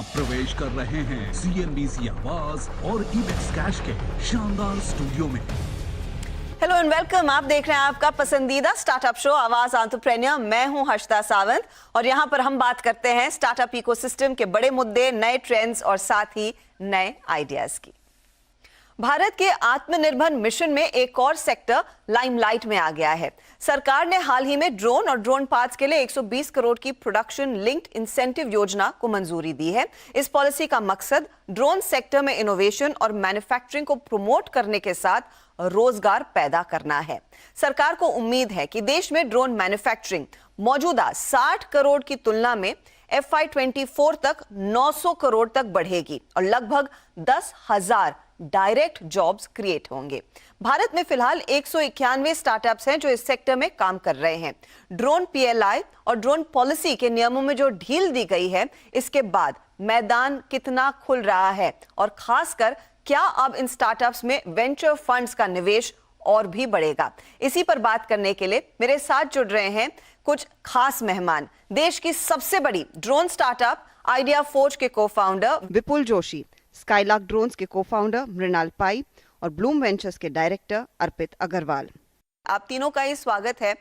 प्रवेश कर रहे हैं CNBC आवाज और इबेक्स कैश के शानदार स्टूडियो में। Hello and welcome. आप देख रहे हैं आपका पसंदीदा स्टार्टअप शो आवाज एंटरप्रेन्योर। मैं हूं हर्षदा सावंत और यहां पर हम बात करते हैं स्टार्टअप इकोसिस्टम के बड़े मुद्दे, नए ट्रेंड्स और साथ ही नए आइडियाज की। भारत के आत्मनिर्भर मिशन में एक और सेक्टर लाइमलाइट में आ गया है। सरकार ने हाल ही में ड्रोन और ड्रोन पार्ट्स के लिए 120 करोड़ की प्रोडक्शन लिंक्ड इंसेंटिव योजना को मंजूरी दी है। इस पॉलिसी का मकसद ड्रोन सेक्टर में इनोवेशन और मैन्युफैक्चरिंग को प्रमोट करने के साथ रोजगार पैदा करना है। सरकार को उम्मीद है कि देश में ड्रोन मैन्युफैक्चरिंग मौजूदा 60 करोड़ की तुलना में FY24 तक 900 करोड़ तक बढ़ेगी और लगभग 10,000 डायरेक्ट जॉब्स क्रिएट होंगे। भारत में फिलहाल 191 स्टार्टअप्स हैं जो इस सेक्टर में काम कर रहे हैं। ड्रोन PLI और ड्रोन पॉलिसी के नियमों में जो ढील दी गई है, इसके बाद मैदान कितना खुल रहा है और खासकर क्या अब इन स्टार्टअप्स में वेंचर फंड्स का निवेश और भी बढ़ेगा। इसी पर बात करने के लिए मेरे साथ जुड़ रहे हैं कुछ खास मेहमान। देश की सबसे बड़ी ड्रोन स्टार्टअप आइडिया फोर्ज के को-फाउंडर विपुल जोशी, स्काईलार्क ड्रोन्स के को-फाउंडर मृणाल पाई और ब्लूम वेंचर्स के डायरेक्टर अर्पित अग्रवाल। आप तीनों का ही स्वागत है।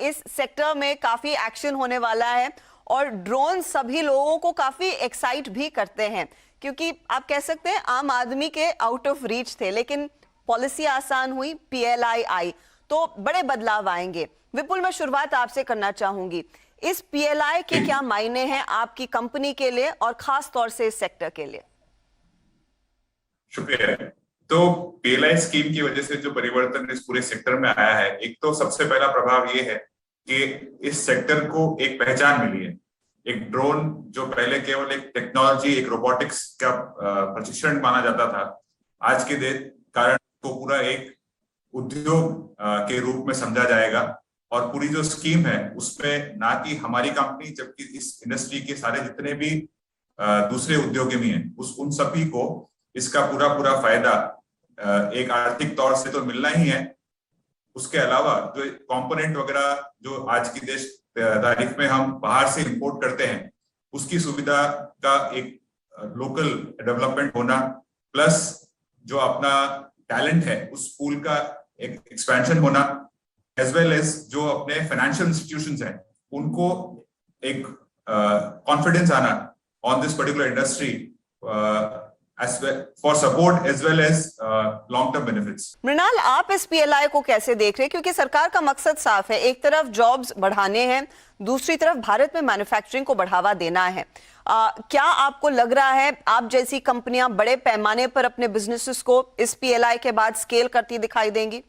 इस सेक्टर में काफी एक्शन होने वाला है और ड्रोन सभी लोगों को काफी एक्साइट भी करते हैं, क्योंकि आप कह सकते हैं आम आदमी के आउट ऑफ रीच थे, लेकिन पॉलिसी आसान हुई, PLI आई तो बड़े बदलाव आएंगे। विपुल, मैं शुरुआत आपसे करना चाहूंगी। इस PLI के क्या मायने हैं आपकी कंपनी के लिए और खास तौर से इस सेक्टर के लिए? शुक्रिया। तो PLI स्कीम की वजह से जो परिवर्तन इस पूरे सेक्टर में आया है, एक तो सबसे पहला प्रभाव ये है कि इस सेक्टर को एक पहचान मिली है। एक ड्रोन जो पहले केवल एक टेक्नोलॉजी, एक रोबोटिक्स का प्रशिक्षण माना जाता था, आज के कारण को पूरा एक उद्योग के रूप में समझा जाएगा। और पूरी जो स्कीम है उसमें ना कि हमारी कंपनी, जबकि इस इंडस्ट्री के सारे जितने भी दूसरे उद्योगी हैं उन सभी को इसका पूरा फायदा एक आर्थिक तौर से तो मिलना ही है। उसके अलावा जो कंपोनेंट वगैरह जो आज की देश तारीख में हम बाहर से इंपोर्ट करते हैं, उसकी सुविधा का एक लोकल डेवलपमेंट होना, प्लस जो अपना टैलेंट है उस पूल का एक एक्सपेंशन होना, एज वेल एज जो अपने फाइनेंशियल इंस्टीट्यूशंस हैं उनको एक कॉन्फिडेंस आना on this particular industry as well for support as well as long term benefits। Mrinal, आप इस PLI को कैसे देख रहे हैं? क्योंकि सरकार का मकसद साफ है, एक तरफ जॉब्स बढ़ाने हैं, दूसरी तरफ भारत में मैन्युफैक्चरिंग को बढ़ावा देना है। क्या आपको लग रहा है आप जैसी कंपनियां बड़े पैमाने पर अपने बिजनेसेस को इस PLI के बाद स्केल करती दिखाई देंगी?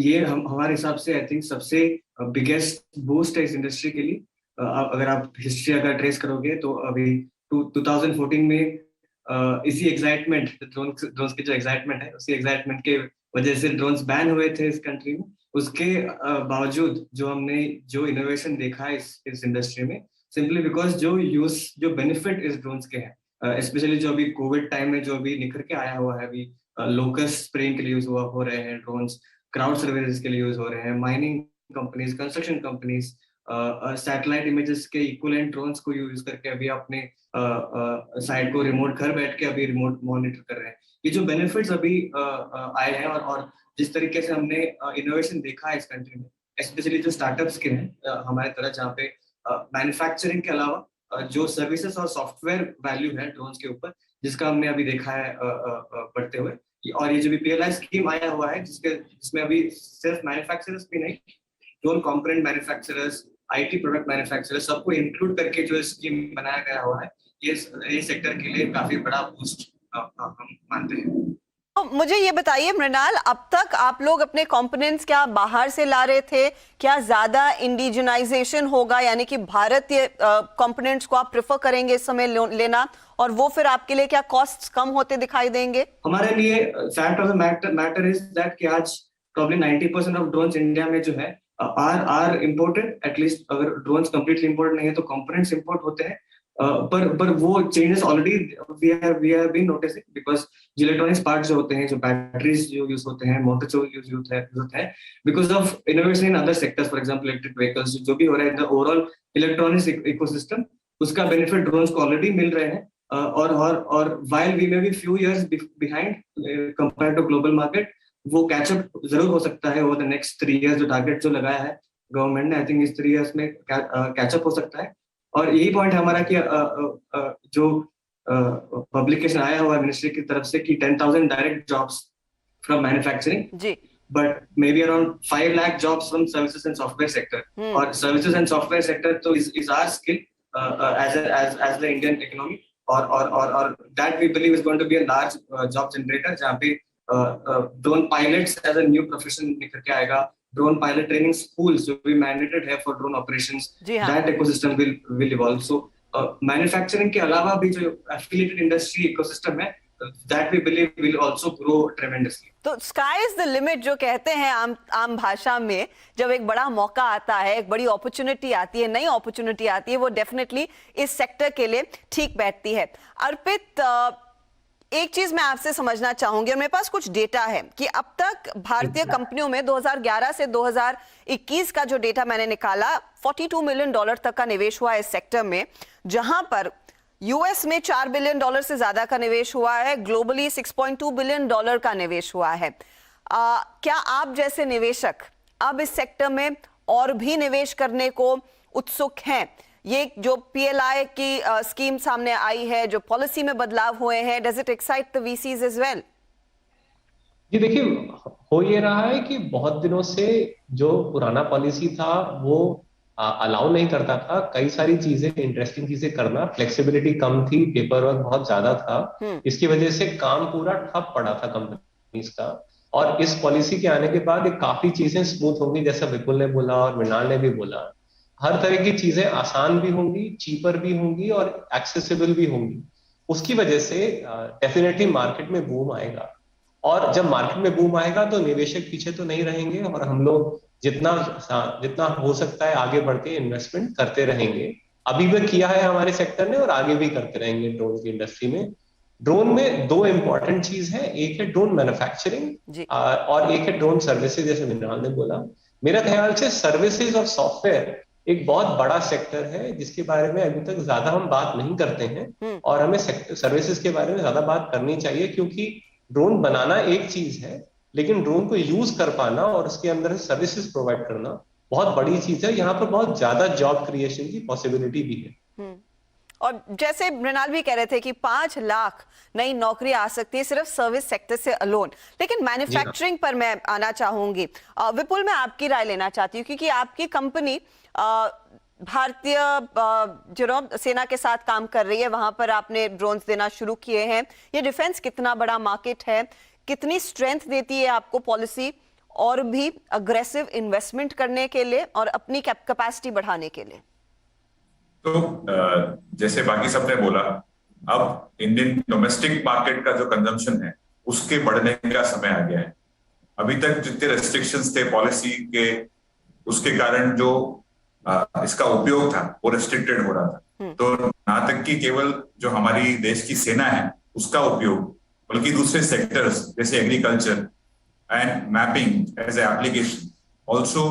ये हमारे हिसाब से आई थिंक सबसे बिगेस्ट बूस्ट है इस इंडस्ट्री के लिए। अगर आप हिस्ट्री अगर ट्रेस करोगे तो अभी 2014 में इसी एक्साइटमेंट, ड्रोन्स की जो एक्साइटमेंट है, उसी एक्साइटमेंट के वजह से ड्रोन्स बैन हुए थे इस कंट्री में। उसके बावजूद जो हमने जो इनोवेशन देखा है इस इंडस्ट्री में, सिंपली बिकॉज जो बेनिफिट इस ड्रोन्स के हैं, स्पेशली जो अभी कोविड टाइम में जो अभी निखर के आया हुआ है, अभी लोकस्ट स्प्रेइंग के लिए यूज हो रहे हैं ड्रोन्स, क्राउड सर्विसेज के लिए यूज हो रहे हैं, mining companies, construction companies satellite images के इक्विवेलेंट ड्रोन्स को यूज करके अभी अपने साइट को रिमोट घर बैठ के अभी रिमोट मॉनिटर कर रहे हैं। ये जो बेनिफिट्स अभी आए हैं और जिस तरीके से हमने इनोवेशन देखा है इस कंट्री में, स्पेशली जो स्टार्टअप्स के हैं हमारे तरह, जहाँ पे मैन्युफैक्चरिंग के अलावा जो सर्विसेज और सॉफ्टवेयर वैल्यू है ड्रोन्स के ऊपर, जिसका हमने अभी देखा है बढ़ते हुए। और ये जो भी PLI स्कीम आया हुआ है जिसमें अभी सिर्फ मैन्युफैक्चरर्स भी नहीं, drone component manufacturers, IT product manufacturers, सबको इंक्लूड करके जो स्कीम बनाया गया हुआ है, ये सेक्टर के लिए काफी बड़ा बूस्ट हम मानते हैं। तो मुझे ये बताइए मृणाल, अब तक आप लोग अपने कंपोनेंट्स क्या बाहर से ला रहे थे? क्या ज्यादा इंडिजिनाइजेशन होगा, यानी कि भारतीय कंपोनेंट्स को आप प्रेफर करेंगे इस समय लेना, और वो फिर आपके लिए क्या कॉस्ट्स कम होते दिखाई देंगे? हमारे लिए fact of the matter is that कि आज प्रॉब्ली 90% ऑफ ड्रोन्स इंडिया में जो है आर इम्पोर्टेड। एटलीस्ट अगर ड्रोन्स कंप्लीटली इम्पोर्ट नहीं है तो कंपोनेंट्स इम्पोर्ट होते हैं। पर वो changes already we have been noticing, because जो इलेक्ट्रॉनिक्स पार्ट्स जो होते हैं, जो बैटरीज जो यूज होते हैं, मोटर जो यूज होते हैं, because of innovation in other sectors, for example electric vehicles, जो भी हो रहा है द ओवरऑल इलेक्ट्रॉनिक्स इकोसिस्टम, उसका बेनिफिट ड्रोन्स को ऑलरेडी मिल रहे हैं। और while we may be few years behind compared to global market, वो कैचअप जरूर हो सकता है over the next 3 years जो टारगेट जो लगाया है गवर्नमेंट ने, आई थिंक इस 3 years में कैचअप हो सकता है। और यही पॉइंट है हमारा कि जो पब्लिकेशन आया हुआ मिनिस्ट्री की तरफ से कि 10,000 डायरेक्ट जॉब्स फ्रॉम मैन्युफैक्चरिंग जी, but maybe around 5 lakh jobs from services and software sector. Or services and software sector so is our skill as the Indian economy, or that we believe is going to be a large job generator जहाँ पे drone pilots as a new profession निकल के आएगा, drone pilot training schools will be mandated here for drone operations. That ecosystem will evolve. So manufacturing के अलावा भी जो affiliated industry ecosystem है, that we believe will also grow tremendously. तो sky is the limit जो कहते हैं आम भाषा में, जब एक बड़ा मौका आता है, एक बड़ी अपॉर्चुनिटी आती है, नई अपॉर्चुनिटी आती है, वो डेफिनेटली इस सेक्टर के लिए ठीक बैठती है। अर्पित, एक चीज मैं आपसे समझना चाहूंगी, और मेरे पास कुछ डेटा है कि अब तक भारतीय कंपनियों में 2011 से 2021 का जो डेटा मैंने निकाला, $42 मिलियन तक का निवेश हुआ इस सेक्टर में, जहां पर यूएस में $4 बिलियन से ज्यादा का निवेश हुआ है, ग्लोबली $6.2 बिलियन का निवेश हुआ है। क्या आप जैसे निवेशक अब इस सेक्टर में और भी निवेश करने को उत्सुक हैं? ये जो पीएलआई की स्कीम सामने आई है, जो पॉलिसी में बदलाव हुए हैं, does it excite the VCs as well? जी देखिए, हो ये रहा है कि बहुत दिनों से जो पुराना पॉलिसी था वो अलाउ नहीं करता था कई सारी चीजें, इंटरेस्टिंग चीजें करना, फ्लेक्सिबिलिटी कम थी, पेपर वर्क बहुत ज्यादा था, इसकी वजह से काम पूरा ठप पड़ा था कंपनीज का। और इस पॉलिसी के आने के बाद एक काफी चीजें स्मूथ होंगी, जैसा विपुल ने बोला और मृणाल ने भी बोला, हर तरह की चीजें आसान भी होंगी, चीपर भी होंगी और एक्सेसिबल भी होंगी। उसकी वजह से डेफिनेटली मार्केट में बूम आएगा, और जब मार्केट में बूम आएगा तो निवेशक पीछे तो नहीं रहेंगे, और हम लोग जितना हो सकता है आगे बढ़ के इन्वेस्टमेंट करते रहेंगे। अभी भी किया है हमारे सेक्टर ने और आगे भी करते रहेंगे ड्रोन की इंडस्ट्री में। ड्रोन में 2 इंपॉर्टेंट चीज है, एक है ड्रोन मैन्युफैक्चरिंग और एक है ड्रोन सर्विसेज, जैसे मिनराल ने बोला। मेरा ख्याल से सर्विसेज और सॉफ्टवेयर एक बहुत बड़ा सेक्टर है जिसके बारे में अभी तक ज्यादा हम बात नहीं करते हैं, और हमें सर्विसेज के बारे में ज्यादा बात करनी चाहिए, क्योंकि ड्रोन बनाना एक चीज है, लेकिन ड्रोन को यूज कर पाना और उसके अंदर सर्विसेज प्रोवाइड करना बहुत बड़ी चीज है। यहाँ पर बहुत ज्यादा जॉब क्रिएशन की पॉसिबिलिटी भी है। और जैसे मृणाल भी कह रहे थे कि 5 लाख नई नौकरी आ सकती है सिर्फ सर्विस सेक्टर से अलोन। लेकिन मैन्युफैक्चरिंग पर मैं आना चाहूंगी। विपुल, मैं आपकी राय लेना चाहती हूँ, क्योंकि आपकी कंपनी भारतीय सेना के साथ काम कर रही है, वहां पर आपने ड्रोन्स देना शुरू किए हैं। ये डिफेंस कितना बड़ा मार्केट है, कितनी स्ट्रेंथ देती है आपको पॉलिसी और भी अग्रेसिव इन्वेस्टमेंट करने के लिए और अपनी कैपेसिटी बढ़ाने के लिए? तो जैसे बाकी सबने बोला, अब इंडियन डोमेस्टिक मार्केट का जो कंजम्पशन है उसके बढ़ने का समय आ गया है। अभी तक जितने रेस्ट्रिक्शंस थे पॉलिसी के, उसके कारण जो इसका उपयोग था वो रेस्ट्रिक्टेड हो रहा था। तो यहाँ तक कि केवल जो हमारी देश की सेना है उसका उपयोग, बल्कि दूसरे सेक्टर्स जैसे agriculture and mapping as a application, also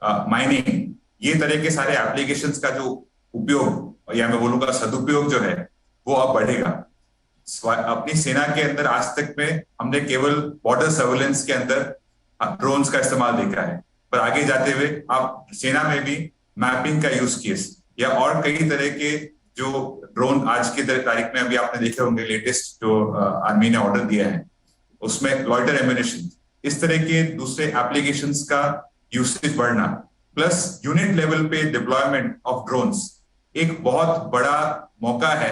mining, ये तरह के सारे एप्लीकेशंस का जो उपयोग या मैं बोलूंगा सदुपयोग जो है वो अब बढ़ेगा। अपनी सेना के अंदर आज तक में हमने केवल बॉर्डर सर्वेलेंस के अंदर ड्रोन्स का इस्तेमाल देखा है, पर आगे जाते हुए आप सेना में भी मैपिंग का यूज केस या और कई तरह के जो ड्रोन आज की तारीख में अभी आपने देखे होंगे, लेटेस्ट जो आर्मी ने ऑर्डर दिया है उसमें लॉइटर एम्युनिशन, इस तरह के दूसरे एप्लीकेशंस का यूसेज बढ़ना, प्लस यूनिट लेवल पे डिप्लॉयमेंट ऑफ ड्रोन्स एक बहुत बड़ा मौका है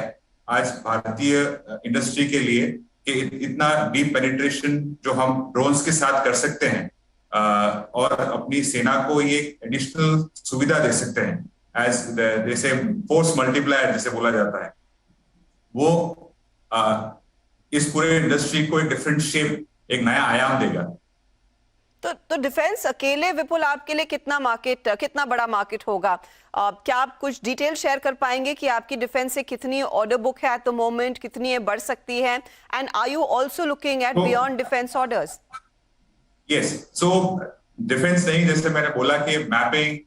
आज भारतीय इंडस्ट्री के लिए कि इतना डीप पेनिट्रेशन जो हम ड्रोन्स के साथ कर सकते हैं और अपनी सेना को ये एडिशनल सुविधा दे सकते हैं एज जैसे फोर्स मल्टीप्लायर जिसे बोला जाता है, वो इस पूरे इंडस्ट्री को एक डिफरेंट शेप, एक नया आयाम देगा। तो डिफेंस अकेले विपुल आपके लिए कितना बड़ा मार्केट होगा? क्या आप कुछ डिटेल शेयर कर पाएंगे कि आपकी डिफेंस से कितनी ऑर्डर बुक है एट द मोमेंट, कितनी ये बढ़ सकती है, and are you also looking at beyond defence orders? Yes, so defence नहीं, जैसे मैंने बोला कि मैपिंग,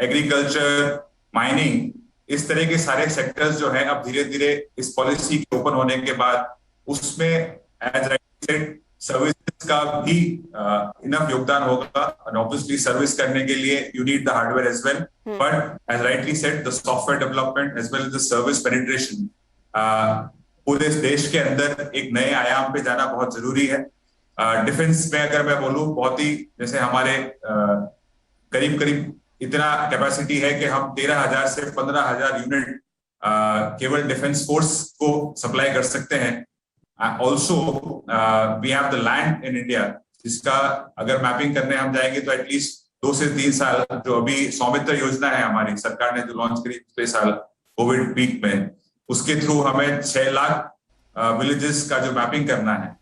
एग्रीकल्चर, माइनिंग, इस तरह के सारे सेक्टर्स जो हैं अब धीरे धीरे इस पॉलिसी के ओपन होने के बाद उसमें एज राइट सेड सर्विसेज का भी इनफ योगदान होगा। और ऑब्वियसली सर्विस करने के लिए you need the hardware as well, but as rightly said the software development as well as the service penetration पूरे देश के अंदर एक नए आयाम पे जाना बहुत जरूरी है। डिफेंस में अगर मैं बोलूं, बहुत ही जैसे हमारे करीब करीब इतना कैपेसिटी है कि हम 13,000 से 15,000 यूनिट केवल डिफेंस फोर्स को सप्लाई कर सकते हैं। Also we have the land in India, जिसका अगर मैपिंग करने हम जाएंगे तो एटलीस्ट 2 से 3 साल, जो अभी सौमित्र योजना है हमारी सरकार ने जो लॉन्च करी पिछले साल कोविड पीक में, उसके थ्रू हमें 6 लाख विलेजेस का जो मैपिंग करना है।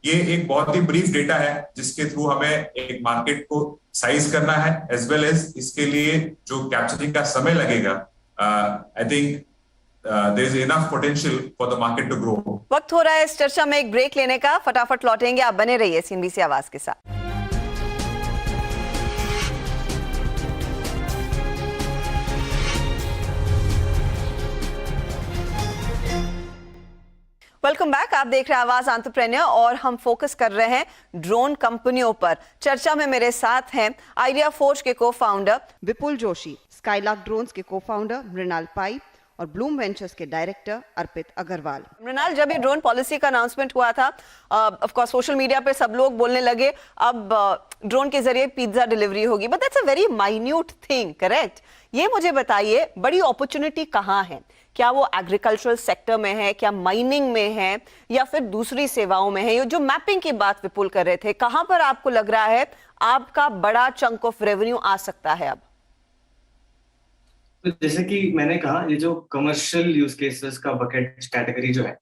ये एक बहुत ही ब्रीफ डेटा है जिसके थ्रू हमें एक मार्केट को साइज करना है, एज वेल एज इसके लिए जो कैप्चरिंग का समय लगेगा। I think there is enough potential for the market to grow. वक्त हो रहा है इस चर्चा में एक ब्रेक लेने का, फटाफट लौटेंगे, आप बने रहिए सीएनबीसी आवाज के साथ। वेलकम बैक, आप देख रहे हैं आवाज एंटरप्रेन्योर और हम फोकस कर रहे हैं ड्रोन कंपनियों पर। चर्चा में मेरे साथ हैं आइडिया फोर्ज के को-फाउंडर विपुल जोशी, स्काईलार्क ड्रोन्स के को-फाउंडर मृणाल pai और ब्लूम वेंचर्स के डायरेक्टर अर्पित अग्रवाल। मृणाल, जब ये ड्रोन पॉलिसी का अनाउंसमेंट हुआ था, ऑफ कोर्स सोशल मीडिया पे सब लोग बोलने लगे अब ड्रोन के जरिए पिज्जा डिलीवरी होगी, but that's a very minute thing, correct? ये मुझे बताइए, बड़ी अपॉर्चुनिटी कहाँ है? क्या वो एग्रीकल्चरल सेक्टर में है, क्या माइनिंग में है, या फिर दूसरी सेवाओं में है? ये जो मैपिंग की बात विपुल कर रहे थे, कहां पर आपको लग रहा है आपका बड़ा चंक ऑफ रेवेन्यू आ सकता है अब? तो जैसे कि मैंने कहा, ये जो कमर्शियल यूज केसेस का बकेट कैटेगरी जो है,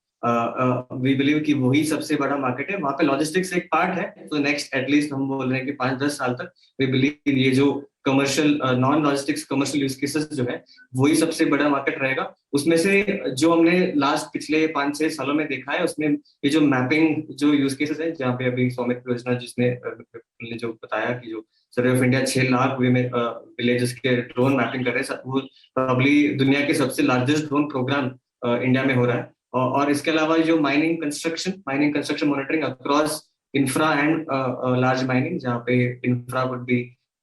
वी बिलीव कि वही सबसे बड़ा मार्केट है। वहां पे लॉजिस्टिक्स एक पार्ट है, तो नेक्स्ट एटलीस्ट हम बोल रहे हैं कि 5-10 साल तक वी बिलीव ये जो commercial non logistics commercial use cases जो है वही सबसे बड़ा मार्केट रहेगा। उसमें से जो हमने लास्ट पिछले 5-6 सालों में देखा है, उसमें ये जो मैपिंग जो यूज केसेस है, जहाँ पे अभी सौमित्र योजना जिसने जो बताया कि जो survey of India 6 lakh villages के ड्रोन मैपिंग कर रहे हैं, वो प्रॉब्ली दुनिया के सबसे लार्जेस्ट ड्रोन प्रोग्राम इंडिया में हो रहा है। और इसके अलावा जो mining construction monitoring across infra and large mining, जहाँ पे इंफ्रा वुड बी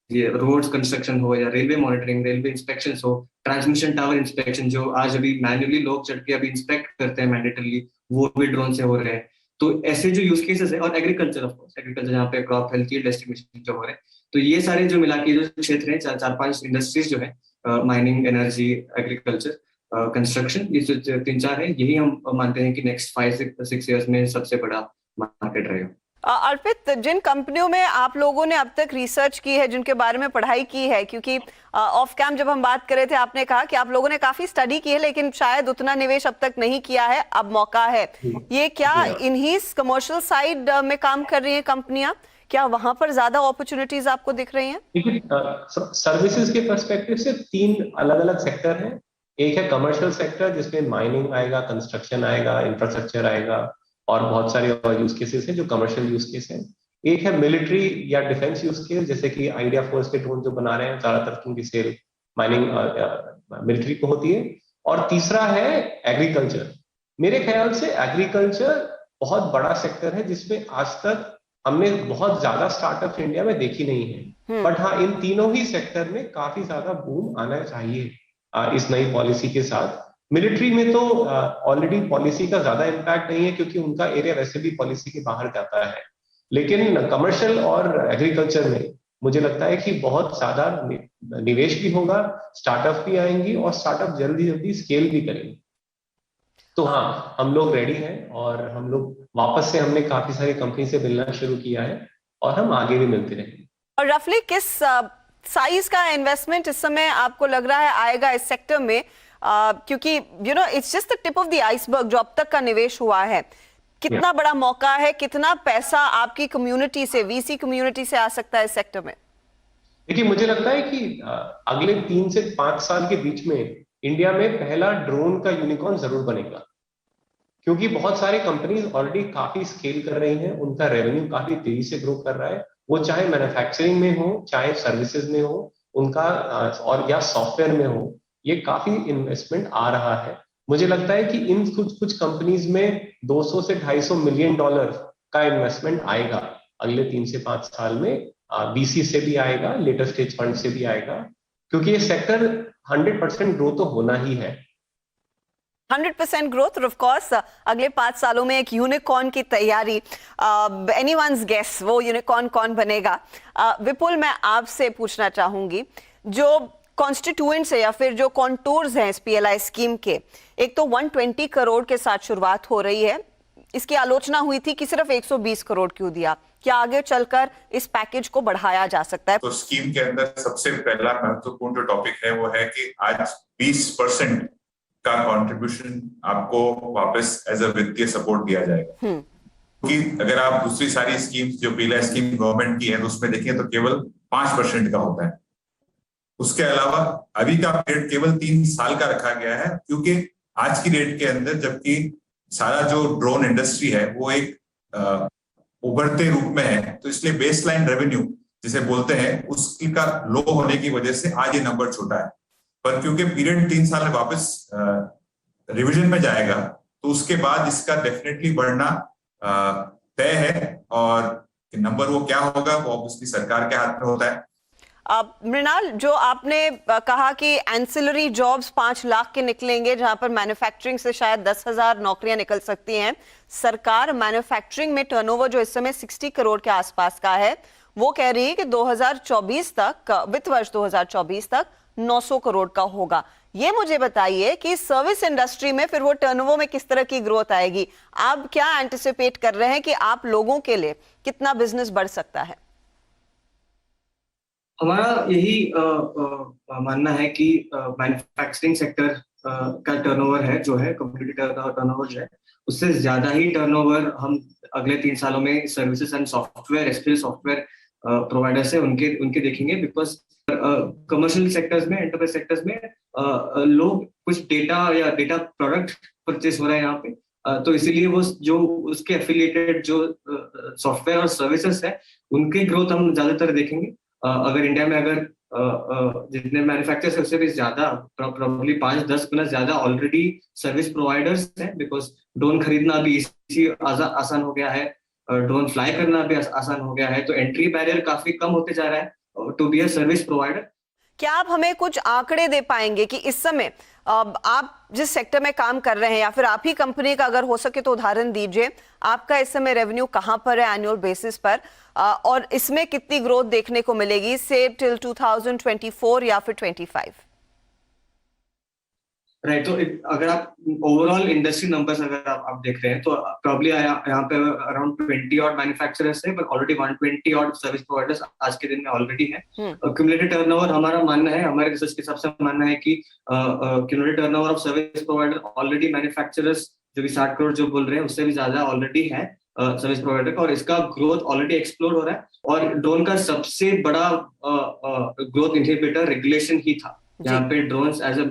ये रोड्स कंस्ट्रक्शन हो या रेलवे मॉनिटरिंग, रेलवे इंस्पेक्शन हो, ट्रांसमिशन टावर इंस्पेक्शन जो आज अभी मैन्युअली लोग चढ़ के अभी इंस्पेक्ट करते हैं मैंडेटरली, वो भी ड्रोन से हो रहे हैं। तो ऐसे जो यूज केसेस है, और एग्रीकल्चर ऑफ कोर्स, एग्रीकल्चर जहाँ पे क्रॉप हेल्थ की एस्टिमेशन जो हो रहे हैं, तो ये सारे जो मिला के जो क्षेत्र है, 4-5 इंडस्ट्रीज जो है, माइनिंग, एनर्जी, एग्रीकल्चर, कंस्ट्रक्शन, ये जो 3-4 है, यही हम मानते हैं कि नेक्स्ट 5-6 इयर्स में सबसे बड़ा मार्केट रहेगा। अर्पित, जिन कंपनियों में आप लोगों ने अब तक रिसर्च की है, जिनके बारे में पढ़ाई की है, क्योंकि ऑफ कैम जब हम बात कर रहे थे आपने कहा कि आप लोगों ने काफी स्टडी की है लेकिन शायद उतना निवेश अब तक नहीं किया है, अब मौका है। ये क्या इन्हीं कमर्शियल साइड में काम कर रही हैं कंपनियां? क्या वहां पर ज्यादा अपॉर्चुनिटीज आपको दिख रही हैं? देखिए, सर्विसेज के पर्सपेक्टिव से 3 अलग अलग सेक्टर हैं। एक है कमर्शियल सेक्टर, जिसमें माइनिंग आएगा, कंस्ट्रक्शन आएगा, इंफ्रास्ट्रक्चर आएगा, और बहुत सारे और यूज केसेस हैं जो कमर्शियल यूज केस हैं। एक है मिलिट्री या डिफेंस यूज केस, जैसे कि आइडिया फोर्स के ड्रोन जो बना रहे हैं, ज्यादातर उनकी सेल माइनिंग मिलिट्री को होती है। और तीसरा है एग्रीकल्चर। मेरे ख्याल से एग्रीकल्चर बहुत बड़ा सेक्टर है जिसमें आज तक हमने बहुत ज्यादा स्टार्टअप इंडिया में देखी नहीं है, बट हाँ, इन तीनों ही सेक्टर में काफी ज्यादा बूम आना चाहिए इस नई पॉलिसी के साथ। मिलिट्री में तो ऑलरेडी पॉलिसी का ज्यादा इम्पैक्ट नहीं है क्योंकि उनका एरिया वैसे भी पॉलिसी के बाहर जाता है, लेकिन कमर्शियल और एग्रीकल्चर में मुझे लगता है कि बहुत ज्यादा निवेश भी होगा, स्टार्टअप भी आएंगी और स्टार्टअप जल्दी जल्दी स्केल भी करेंगे। तो हाँ, हम लोग रेडी हैं और हम लोग वापस से हमने काफी सारी कंपनी से मिलना शुरू किया है और हम आगे भी मिलते रहेंगे। और रफली किस साइज का इन्वेस्टमेंट इस समय आपको लग रहा है आएगा इस सेक्टर में? क्योंकि it's just the tip of the iceberg जो अब तक का निवेश हुआ है। कितना बड़ा मौका है, कितना पैसा आपकी कम्युनिटी से, वीसी कम्युनिटी से आ सकता है इस सेक्टर में? देखिए, मुझे लगता है कि अगले 3 से 5 साल के बीच में इंडिया में पहला ड्रोन का यूनिकॉर्न जरूर बनेगा, क्योंकि बहुत सारी कंपनीज ऑलरेडी काफी स्केल कर रही हैं, उनका रेवेन्यू काफी तेजी से ग्रो कर रहा है, वो चाहे मैन्युफैक्चरिंग में हो, चाहे सर्विसेज में हो, उनका और या सॉफ्टवेयर में हो, ये काफी इन्वेस्टमेंट आ रहा है। मुझे लगता है कि इन कुछ कंपनीज में 200 से 250 मिलियन डॉलर का इन्वेस्टमेंट आएगा अगले 3 से 5 साल में। बीसी से भी आएगा, लेटर स्टेज फंड से भी आएगा, क्योंकि ये सेक्टर 100% ग्रो तो होना ही है। 100% ग्रोथ और ऑफ कोर्स अगले 5 सालों में एक यूनिकॉर्न की तैयारी। एनीवन्स गेस वो यूनिकॉर्न कौन बनेगा। विपुल, मैं आपसे पूछना चाहूंगी, जो कॉन्स्टिट्यूएंट्स है या फिर जो कॉन्टूर्स हैं इस पीएलआई स्कीम के, एक तो 120 करोड़ के साथ शुरुआत हो रही है, इसकी आलोचना हुई थी कि सिर्फ 120 करोड़ क्यों दिया, क्या आगे चलकर इस पैकेज को बढ़ाया जा सकता है? तो स्कीम के अंदर सबसे पहला महत्वपूर्ण जो टॉपिक है वो है कि आज 20% का कंट्रीब्यूशन आपको वापस एज अ वित्तीय सपोर्ट दिया जाएगा। कि अगर आप दूसरी सारी स्कीम्स जो पीएलआई स्कीम गवर्नमेंट की है तो उसमें देखें तो केवल 5% का होता है। उसके अलावा अभी का पीरियड केवल 3 साल का रखा गया है, क्योंकि आज की डेट के अंदर जबकि सारा जो ड्रोन इंडस्ट्री है वो एक उभरते रूप में है, तो इसलिए बेसलाइन रेवेन्यू जिसे बोलते हैं उसकी का लो होने की वजह से आज ये नंबर छोटा है। पर क्योंकि पीरियड 3 साल में वापस रिवीजन में जाएगा तो उसके बाद इसका डेफिनेटली बढ़ना तय है, और नंबर वो क्या होगा वो ऑब्वियसली सरकार के हाथ में होता है। मृणाल, जो आपने कहा कि एंसिलरी जॉब्स 5 लाख के निकलेंगे, जहां पर मैन्युफैक्चरिंग से शायद 10,000 नौकरियां निकल सकती हैं। सरकार मैन्युफैक्चरिंग में टर्नओवर जो इस समय 60 करोड़ के आसपास का है, वो कह रही है कि 2024 तक, वित्त वर्ष 2024 तक 900 करोड़ का होगा। ये मुझे बताइए कि सर्विस इंडस्ट्री में फिर वो टर्नओवर में किस तरह की ग्रोथ आएगी? आप क्या एंटिसिपेट कर रहे हैं कि आप लोगों के लिए कितना बिजनेस बढ़ सकता है? हमारा यही मानना है कि मैन्युफैक्चरिंग सेक्टर का टर्नओवर है जो है कम्प्लीट टर्नओवर जो है उससे ज्यादा ही टर्नओवर हम अगले 3 सालों में services and software SPL software providers है उनके देखेंगे। बिकॉज कमर्शियल सेक्टर्स में, एंटरप्राइज सेक्टर्स में लोग कुछ डेटा या डेटा प्रोडक्ट परचेस हो रहा है यहाँ पे, तो इसीलिए वो जो उसके एफिलिएटेड जो सॉफ्टवेयर और सर्विसेज है उनकी ग्रोथ हम ज्यादातर देखेंगे। अगर इंडिया में अगर जितने मैन्युफैक्चरर्स है उससे भी ज्यादा, प्रॉब्ली 5-10 गुना ज्यादा ऑलरेडी सर्विस प्रोवाइडर्स हैं, बिकॉज ड्रोन खरीदना भी इसी आसान हो गया है, ड्रोन फ्लाई करना भी आसान हो गया है, तो एंट्री बैरियर काफी कम होते जा रहा है to be a service provider. क्या आप हमें कुछ आंकड़े दे पाएंगे कि इस समय आप जिस सेक्टर में काम कर रहे हैं, या फिर आप ही कंपनी का अगर हो सके तो उदाहरण दीजिए, आपका इस समय रेवेन्यू कहां पर है एनुअल बेसिस पर, और इसमें कितनी ग्रोथ देखने को मिलेगी से टिल 2024 या फिर 25? राइट, तो अगर आप ओवरऑल इंडस्ट्री नंबर्स अगर आप देख रहे हैं तो प्रॉब्ली यहाँ पे अराउंड 20 ऑड मैन्युफैक्चरर्स है, but already 120 odd service providers आज के दिन में ऑलरेडी है। क्यूमुलेटेड टर्नओवर हमारा मानना है, हमारे रिसर्च के हिसाब से मानना है कि cumulated turnover of service provider already manufacturers जो भी 60 करोड़ जो बोल रहे हैं उससे भी ज्यादा ऑलरेडी है सर्विस प्रोवाइडर का, और इसका ग्रोथ ऑलरेडी एक्सप्लोर हो रहा है। और ड्रोन का सबसे बड़ा ग्रोथ इनहिबिटर रेगुलेशन ही था। यहाँ पे drones as a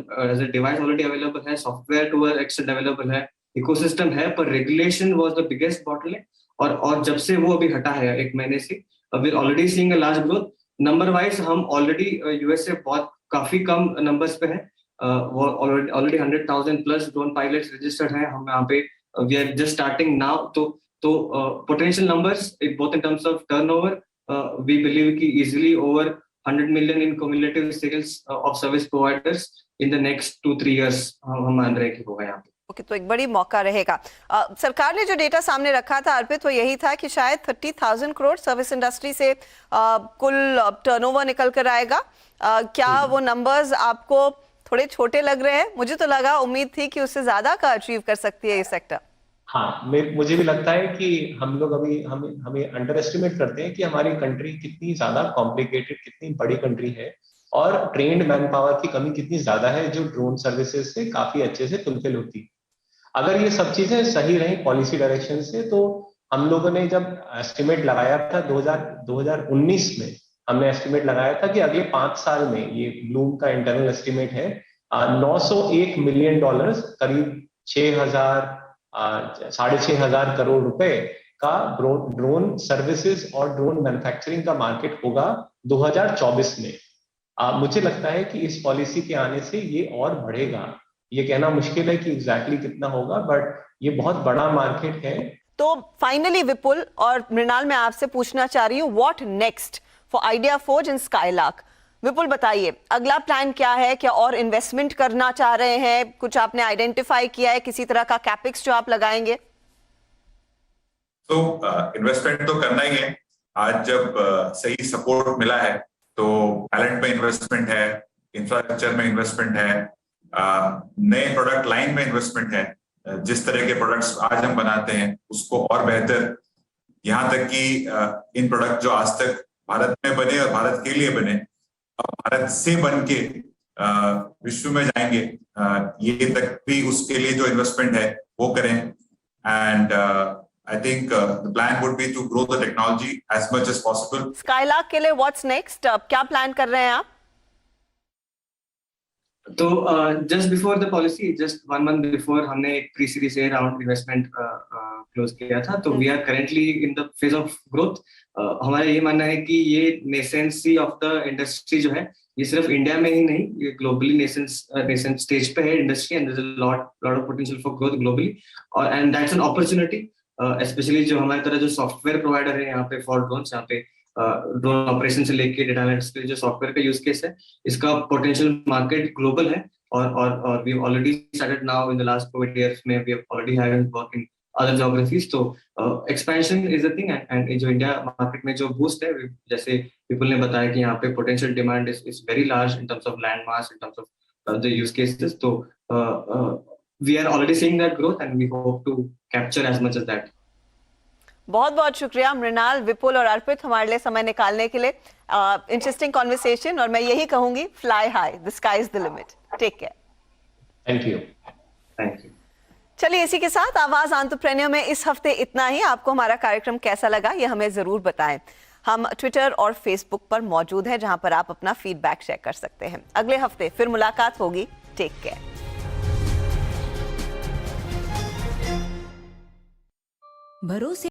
device already available है, सॉफ्टवेयर टू एक्सटेंड अवेलेबल है, इकोसिस्टम है, पर regulation was the biggest bottleneck. और जब से वो अभी हटा है 1 महीने से, we are already seeing a large growth. Number wise हम ऑलरेडी यूएस से बहुत काफी कम नंबर्स पे है, वो already 100,000 plus drone pilots registered है। हम यहाँ पे we are just starting now, तो potential numbers both in terms of turnover, we believe कि easily over 100 million in cumulative sales of service providers in the next 2-3 years हम मान रहे हैं कि होगा यहाँ पे। ओके, तो एक बड़ी मौका रहेगा। सरकार ने जो डेटा सामने रखा था अर्पित, वो यही था कि शायद 30,000 करोड़ सर्विस इंडस्ट्री से कुल टर्नओवर निकल कर आएगा। क्या वो नंबर्स आपको थोड़े छोटे लग रहे हैं? मुझे तो लगा, उम्मीद थी कि उससे ज्यादा का अचीव कर सकती है ये सेक्टर। हाँ, मुझे भी लगता है कि हम लोग अभी हमें अंडर एस्टिमेट करते हैं कि हमारी कंट्री कितनी ज्यादा कॉम्प्लिकेटेड, कितनी बड़ी कंट्री है, और ट्रेन्ड मैन पावर की कमी कितनी ज्यादा है जो ड्रोन सर्विसेज से काफी अच्छे से फुलफिल होती है। अगर ये सब चीजें सही रही पॉलिसी डायरेक्शन से, तो हम लोगों ने जब एस्टिमेट लगाया था 2019 में, हमने एस्टिमेट लगाया था कि अगले 5 साल में, ये ब्लूम का इंटरनल एस्टिमेट है, $901 मिलियन, करीब 6,500 करोड़ रुपए का ड्रोन सर्विसेज और ड्रोन मैन्युफैक्चरिंग का मार्केट होगा 2024 में। मुझे लगता है कि इस पॉलिसी के आने से ये और बढ़ेगा। ये कहना मुश्किल है कि एग्जैक्टली कितना होगा, बट ये बहुत बड़ा मार्केट है। तो फाइनली विपुल और मृणाल, मैं आपसे पूछना चाह रही हूँ, what next for ideaForge and Skylark. Vipul बताइए, अगला प्लान क्या है? क्या और इन्वेस्टमेंट करना चाह रहे हैं? कुछ आपने आइडेंटिफाई किया है, किसी तरह का कैपेक्स जो आप लगाएंगे? तो इन्वेस्टमेंट तो करना ही है। आज जब सही सपोर्ट मिला है तो टैलेंट में इन्वेस्टमेंट है, इंफ्रास्ट्रक्चर में इन्वेस्टमेंट है, नए प्रोडक्ट लाइन में इन्वेस्टमेंट है। जिस तरह के प्रोडक्ट्स आज हम बनाते हैं उसको और बेहतर, यहाँ तक कि इन प्रोडक्ट जो आज तक भारत में बने और भारत के लिए बने, अब भारत से बन के विश्व में जाएंगे, ये तक भी उसके लिए जो इन्वेस्टमेंट है वो करें। And I think the plan would be to grow the technology as much as possible. Skylark के लिए व्हाट्स नेक्स्ट? क्या प्लान कर रहे हैं आप? तो just before the policy, just 1 month before, हमने एक pre series A round investment close किया था। तो we are currently in the phase of growth. हमारा ये मानना है कि ये नेसेंसी ऑफ द इंडस्ट्री जो है, ये सिर्फ इंडिया में ही नहीं, ये ग्लोबली नेसेंट स्टेज पे है industry, and there is a lot of potential for growth globally. और and that's an opportunity, specially जो हमारी तरह जो सॉफ्टवेयर प्रोवाइडर है यहाँ पे फॉर ड्रोन्स, यहाँ पे ड्रोन ऑपरेशन से लेके डेटा एनालिटिक्स के जो सॉफ्टवेयर का यूज केस है, इसका पोटेंशियल मार्केट ग्लोबल है। और we already started now in the last covid years में, we already have work in other geographies. तो expansion is a thing, and जो इंडिया मार्केट में जो बूस्ट है, जैसे पीपल ने बताया कि यहाँ पे potential demand is very large in terms of land mass, in terms of the use cases. तो we are already seeing that growth and we hope to capture as much as that. बहुत बहुत शुक्रिया मृणाल, विपुल और अर्पित हमारे लिए समय निकालने के लिए। इंटरेस्टिंग कॉन्वर्सेशन, और मैं यही कहूंगी, fly high, the sky is the limit. Take care. Thank you. Thank you. चलिए, इसी के साथ आवाज एंटरप्रेन्योर में इस हफ्ते इतना ही। आपको हमारा कार्यक्रम कैसा लगा ये हमें जरूर बताएं। हम ट्विटर और फेसबुक पर मौजूद हैं, जहां पर आप अपना फीडबैक शेयर कर सकते हैं। अगले हफ्ते फिर मुलाकात होगी। Take care. भरोसे